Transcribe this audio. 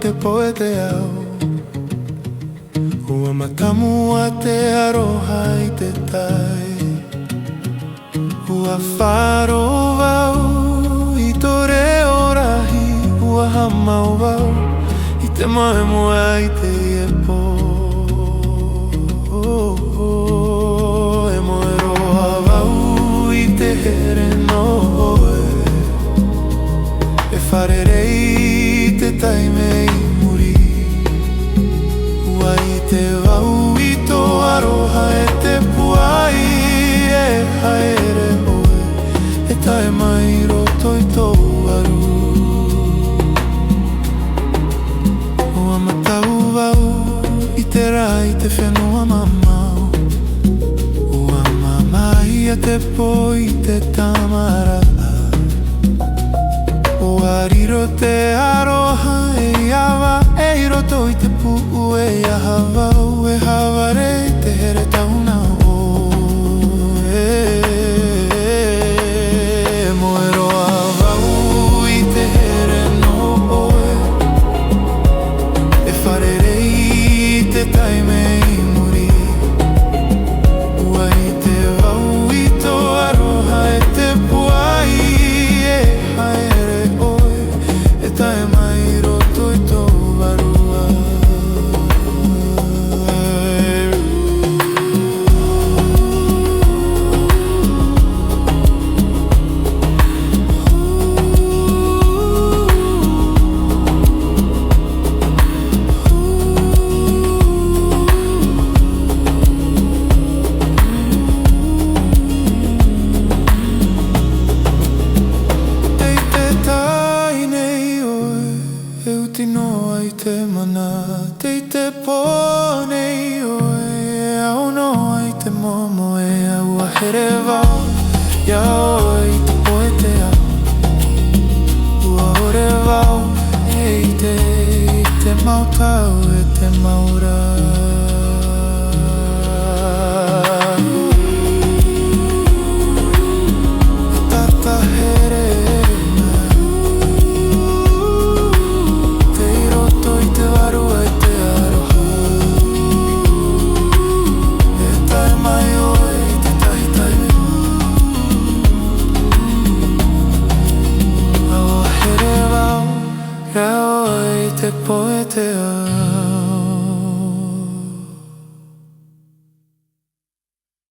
te poeteau. Ua matamu a te aroha i te tai. Ua wharo wau i tō reo rahi. Ua hamau wau i te moe moe i te iepo. E moe roa wau i te here noe. E wharerei te taime i muri. Ua i te wau i tō aroha e te puai. E haere oe e tae mai roto i tō aru. Ua matau wau i te rā i te whenua mamau. Ua mamai a te po i te tamara. Ua riro te aroha e awa e roto i te pu e aha wau e haware te here tauna o moe roa wau i te here no oe e wharerei te taime i muri. Ua i te wau i tō aroha e te puai e haere oe e tae mai roto i tō varua. I te mana, tei te pōnei oe. E au no ai te momo e au a here wau. Ia oe i te poetea. Ua ore wau e i te mautau e te maura. Tata here te poetea.